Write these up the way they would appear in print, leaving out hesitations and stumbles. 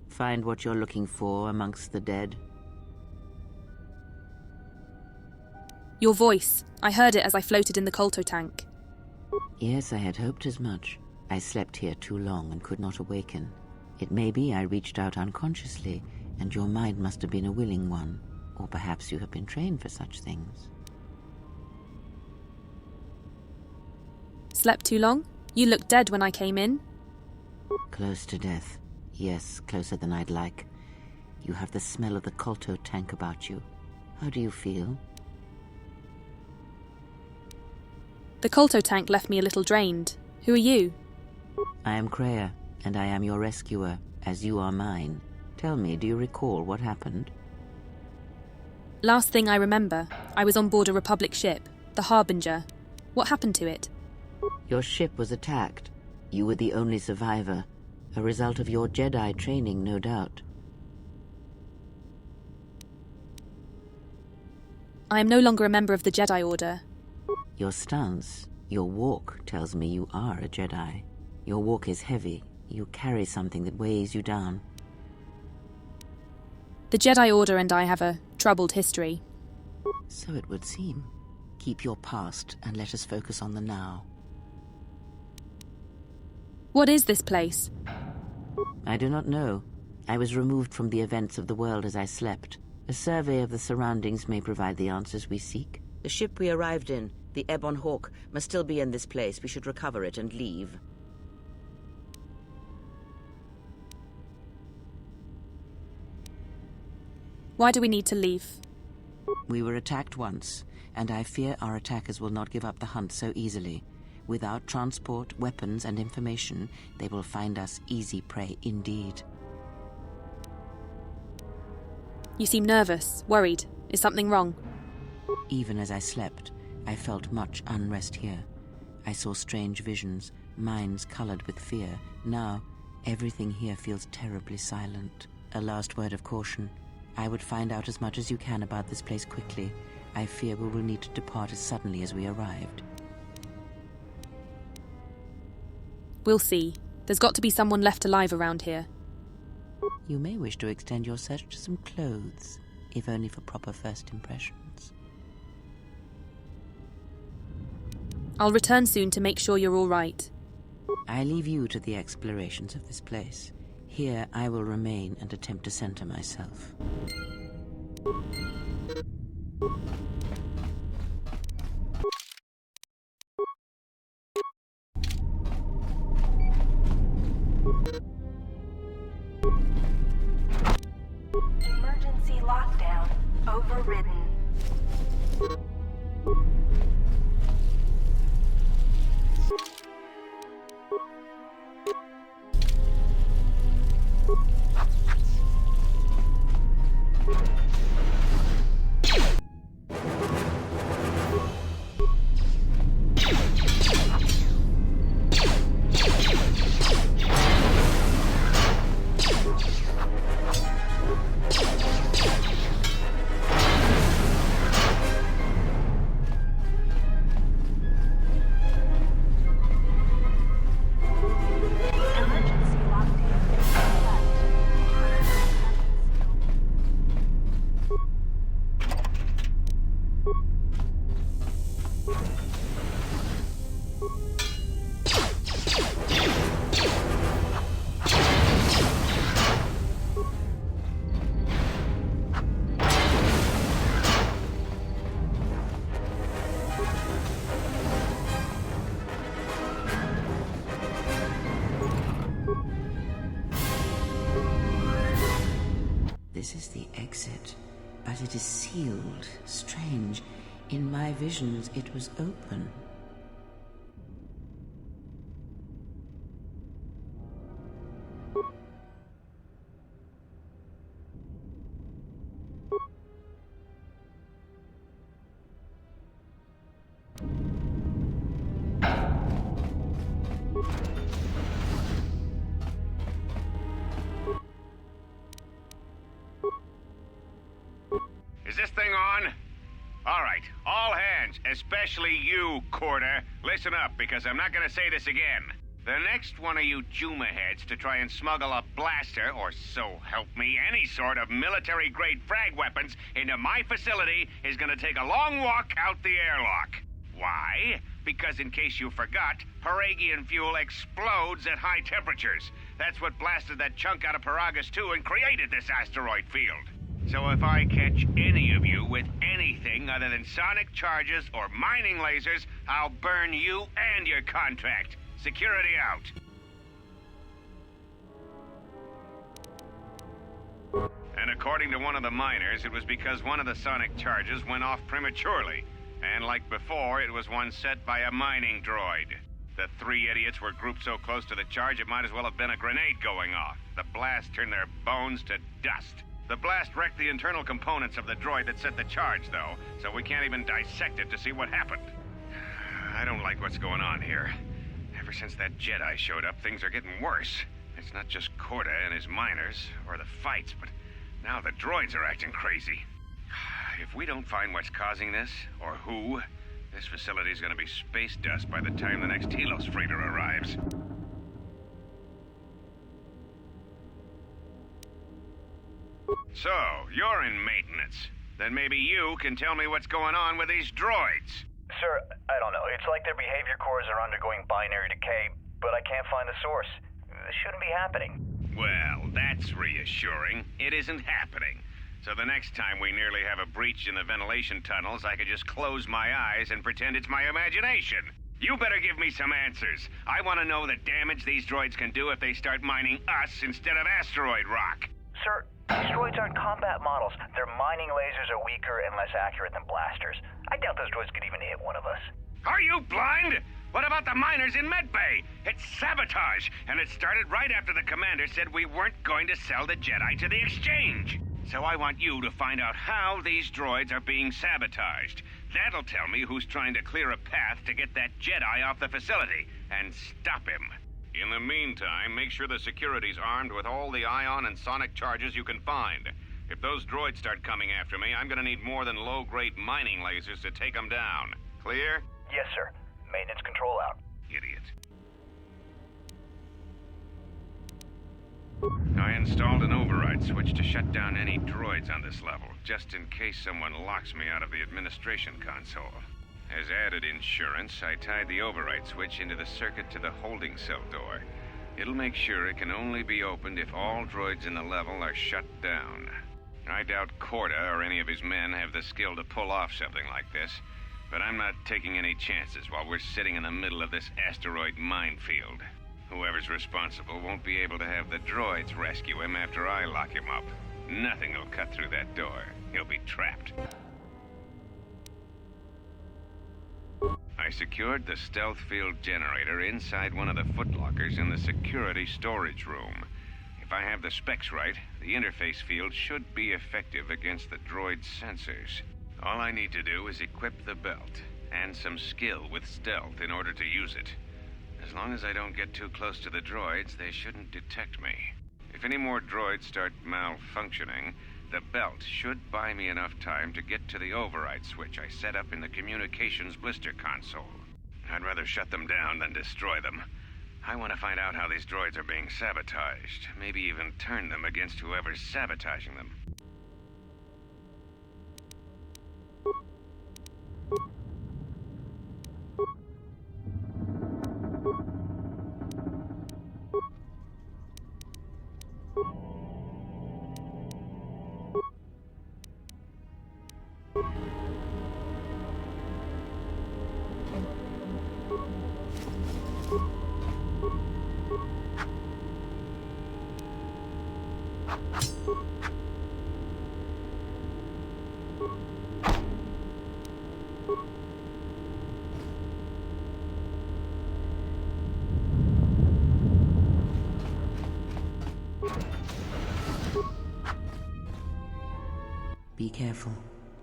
Find what you're looking for amongst the dead? Your voice. I heard it as I floated in the Colto tank. Yes, I had hoped as much. I slept here too long and could not awaken. It may be I reached out unconsciously, and your mind must have been a willing one. Or perhaps you have been trained for such things. Slept too long? You looked dead when I came in. Close to death. Yes, closer than I'd like. You have the smell of the Colto tank about you. How do you feel? The Colto tank left me a little drained. Who are you? I am Kreia, and I am your rescuer, as you are mine. Tell me, do you recall what happened? Last thing I remember, I was on board a Republic ship, the Harbinger. What happened to it? Your ship was attacked. You were the only survivor. A result of your Jedi training, no doubt. I am no longer a member of the Jedi Order. Your stance, your walk tells me you are a Jedi. Your walk is heavy. You carry something that weighs you down. The Jedi Order and I have a troubled history. So it would seem. Keep your past and let us focus on the now. What is this place? I do not know. I was removed from the events of the world as I slept. A survey of the surroundings may provide the answers we seek. The ship we arrived in, the Ebon Hawk, must still be in this place. We should recover it and leave. Why do we need to leave? We were attacked once, and I fear our attackers will not give up the hunt so easily. Without transport, weapons, and information, they will find us easy prey indeed. You seem nervous, worried. Is something wrong? Even as I slept, I felt much unrest here. I saw strange visions, minds colored with fear. Now, everything here feels terribly silent. A last word of caution. I would find out as much as you can about this place quickly. I fear we will need to depart as suddenly as we arrived. We'll see. There's got to be someone left alive around here. You may wish to extend your search to some clothes, if only for proper first impressions. I'll return soon to make sure you're all right. I leave you to the explorations of this place. Here I will remain and attempt to center myself. Emergency lockdown overridden. This is the exit, but it is sealed. Strange. In my visions, it was open. Is this thing on? All right, all hands, especially you, Corda, listen up, because I'm not gonna say this again. The next one of you Juma heads to try and smuggle a blaster, or so help me, any sort of military-grade frag weapons into my facility is gonna take a long walk out the airlock. Why? Because in case you forgot, Paragian fuel explodes at high temperatures. That's what blasted that chunk out of Paragus 2 and created this asteroid field. So if I catch any of you with anything other than sonic charges or mining lasers, I'll burn you and your contract. Security out. And according to one of the miners, it was because one of the sonic charges went off prematurely. And like before, it was one set by a mining droid. The three idiots were grouped so close to the charge, it might as well have been a grenade going off. The blast turned their bones to dust. The blast wrecked the internal components of the droid that set the charge, though, so we can't even dissect it to see what happened. I don't like what's going on here. Ever since that Jedi showed up, things are getting worse. It's not just Corda and his miners, or the fights, but now the droids are acting crazy. If we don't find what's causing this, or who, this facility's gonna be space dust by the time the next Telos freighter arrives. So, you're in maintenance. Then maybe you can tell me what's going on with these droids. Sir, I don't know. It's like their behavior cores are undergoing binary decay, but I can't find the source. This shouldn't be happening. Well, that's reassuring. It isn't happening. So the next time we nearly have a breach in the ventilation tunnels, I could just close my eyes and pretend it's my imagination. You better give me some answers. I want to know the damage these droids can do if they start mining us instead of asteroid rock. Sir, these droids aren't combat models. Their mining lasers are weaker and less accurate than blasters. I doubt those droids could even hit one of us. Are you blind? What about the miners in Medbay? It's sabotage, and it started right after the commander said we weren't going to sell the Jedi to the exchange. So I want you to find out how these droids are being sabotaged. That'll tell me who's trying to clear a path to get that Jedi off the facility, and stop him. In the meantime, make sure the security's armed with all the ion and sonic charges you can find. If those droids start coming after me, I'm gonna need more than low-grade mining lasers to take them down. Clear? Yes, sir. Maintenance control out. Idiot. I installed an override switch to shut down any droids on this level, just in case someone locks me out of the administration console. As added insurance, I tied the override switch into the circuit to the holding cell door. It'll make sure it can only be opened if all droids in the level are shut down. I doubt Corda or any of his men have the skill to pull off something like this, but I'm not taking any chances while we're sitting in the middle of this asteroid minefield. Whoever's responsible won't be able to have the droids rescue him after I lock him up. Nothing will cut through that door. He'll be trapped. I secured the stealth field generator inside one of the footlockers in the security storage room. If I have the specs right, the interface field should be effective against the droid's sensors. All I need to do is equip the belt, and some skill with stealth in order to use it. As long as I don't get too close to the droids, they shouldn't detect me. If any more droids start malfunctioning, the belt should buy me enough time to get to the override switch I set up in the communications blister console. I'd rather shut them down than destroy them. I want to find out how these droids are being sabotaged, maybe even turn them against whoever's sabotaging them. careful.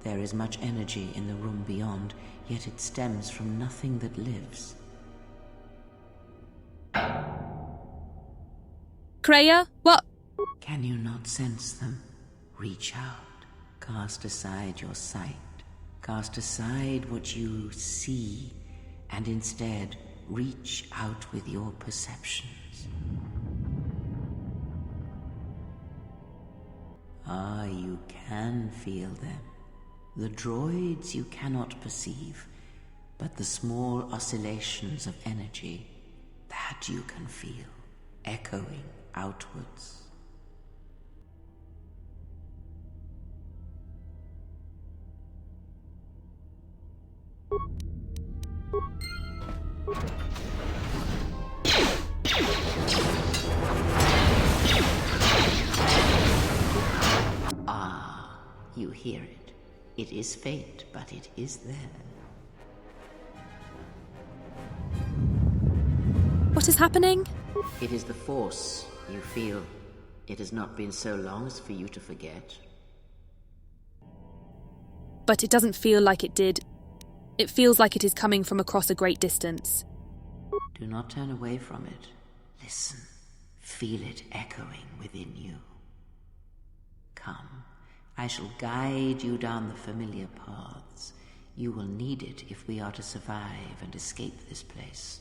There is much energy in the room beyond, yet it stems from nothing that lives. Kreia, what? Can you not sense them? Reach out. Cast aside your sight. Cast aside what you see, and instead reach out with your perceptions. Ah, you can feel them. The droids you cannot perceive, but the small oscillations of energy, that you can feel, echoing outwards. Ah, you hear it. It is faint, but it is there. What is happening? It is the Force you feel. It has not been so long as for you to forget. But it doesn't feel like it did. It feels like it is coming from across a great distance. Do not turn away from it. Listen. Feel it echoing within you. Come. I shall guide you down the familiar paths. You will need it if we are to survive and escape this place.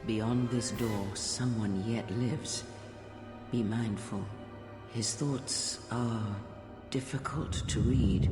Beyond this door, someone yet lives. Be mindful. His thoughts are difficult to read.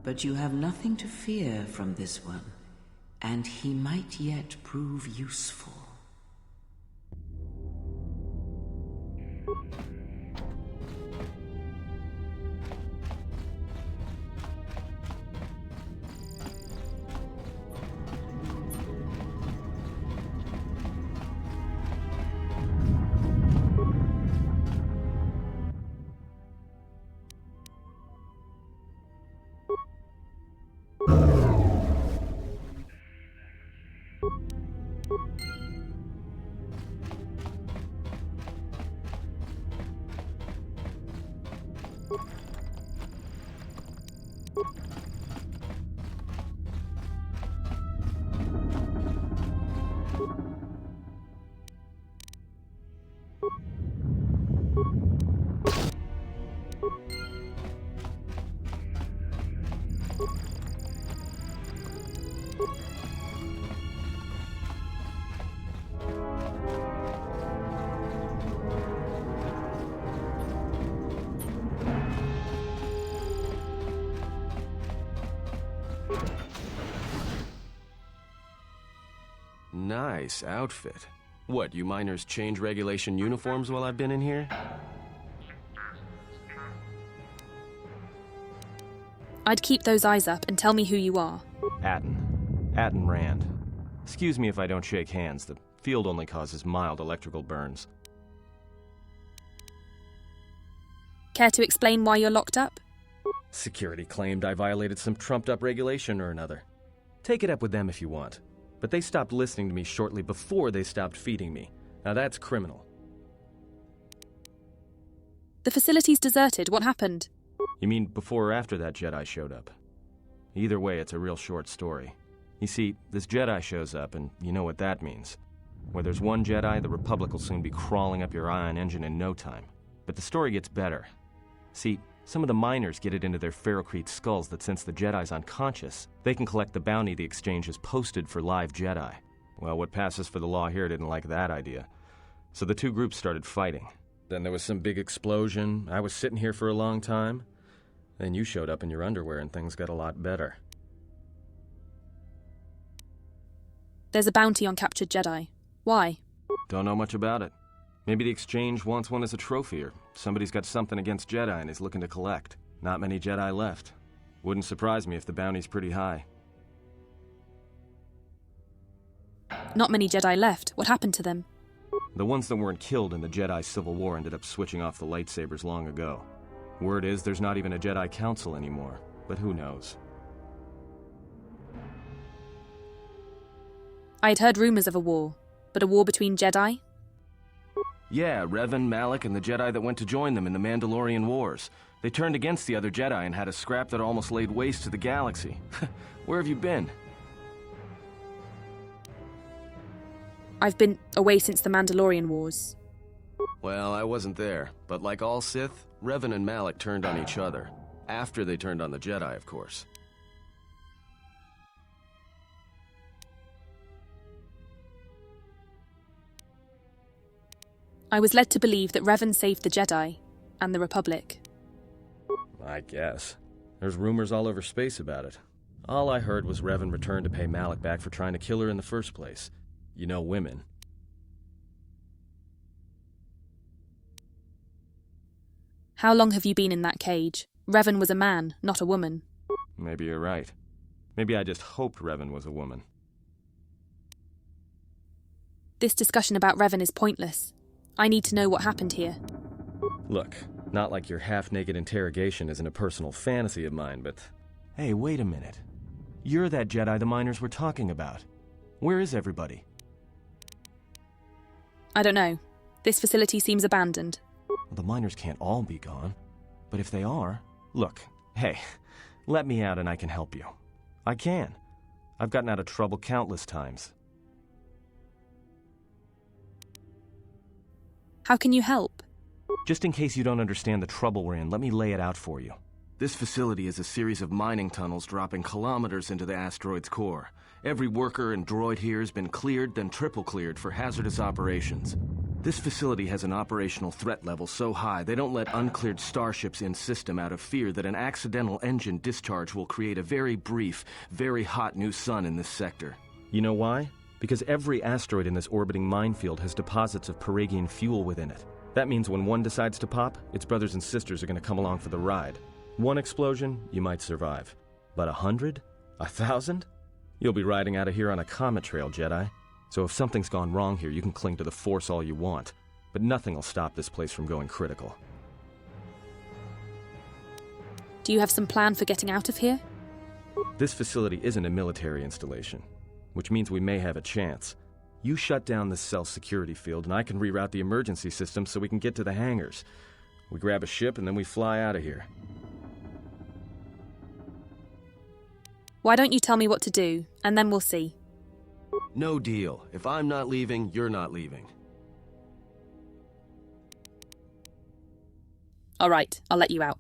But you have nothing to fear from this one, and he might yet prove useful. Nice outfit. What, you miners change regulation uniforms while I've been in here? I'd keep those eyes up and tell me who you are. Atten Rand. Excuse me if I don't shake hands. The field only causes mild electrical burns. Care to explain why you're locked up? Security claimed I violated some trumped-up regulation or another. Take it up with them if you want. But they stopped listening to me shortly before they stopped feeding me. Now that's criminal. The facility's deserted. What happened? You mean before or after that Jedi showed up? Either way, it's a real short story. You see, this Jedi shows up, and you know what that means. Where there's one Jedi, the Republic will soon be crawling up your ion engine in no time. But the story gets better. See, some of the miners get it into their ferrocrete skulls that since the Jedi's unconscious, they can collect the bounty the exchange has posted for live Jedi. Well, what passes for the law here didn't like that idea. So the two groups started fighting. Then there was some big explosion. I was sitting here for a long time. Then you showed up in your underwear and things got a lot better. There's a bounty on captured Jedi. Why? Don't know much about it. Maybe the exchange wants one as a trophy, or somebody's got something against Jedi and is looking to collect. Not many Jedi left. Wouldn't surprise me if the bounty's pretty high. Not many Jedi left. What happened to them? The ones that weren't killed in the Jedi Civil War ended up switching off the lightsabers long ago. Word is there's not even a Jedi Council anymore, but who knows? I had heard rumors of a war, but a war between Jedi? Yeah, Revan, Malak, and the Jedi that went to join them in the Mandalorian Wars. They turned against the other Jedi and had a scrap that almost laid waste to the galaxy. Where have you been? I've been away since the Mandalorian Wars. Well, I wasn't there, but like all Sith, Revan and Malak turned on each other. After they turned on the Jedi, of course. I was led to believe that Revan saved the Jedi and the Republic. I guess. There's rumors all over space about it. All I heard was Revan returned to pay Malak back for trying to kill her in the first place. You know women. How long have you been in that cage? Revan was a man, not a woman. Maybe you're right. Maybe I just hoped Revan was a woman. This discussion about Revan is pointless. I need to know what happened here. Look, not like your half-naked interrogation isn't a personal fantasy of mine, but... Hey, wait a minute. You're that Jedi the miners were talking about. Where is everybody? I don't know. This facility seems abandoned. The miners can't all be gone. But if they are... Look, hey, let me out and I can help you. I can. I've gotten out of trouble countless times. How can you help? Just in case you don't understand the trouble we're in, let me lay it out for you. This facility is a series of mining tunnels dropping kilometers into the asteroid's core. Every worker and droid here has been cleared, then triple cleared for hazardous operations. This facility has an operational threat level so high they don't let uncleared starships in system out of fear that an accidental engine discharge will create a very brief, very hot new sun in this sector. You know why? Because every asteroid in this orbiting minefield has deposits of Paragian fuel within it. That means when one decides to pop, its brothers and sisters are going to come along for the ride. One explosion, you might survive. But 100? 1,000? You'll be riding out of here on a comet trail, Jedi. So if something's gone wrong here, you can cling to the Force all you want. But nothing will stop this place from going critical. Do you have some plan for getting out of here? This facility isn't a military installation, which means we may have a chance. You shut down this cell security field and I can reroute the emergency system so we can get to the hangars. We grab a ship and then we fly out of here. Why don't you tell me what to do, and then we'll see. No deal. If I'm not leaving, you're not leaving. All right, I'll let you out.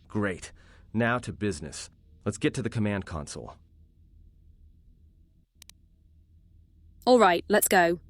Great. Now to business. Let's get to the command console. All right, let's go.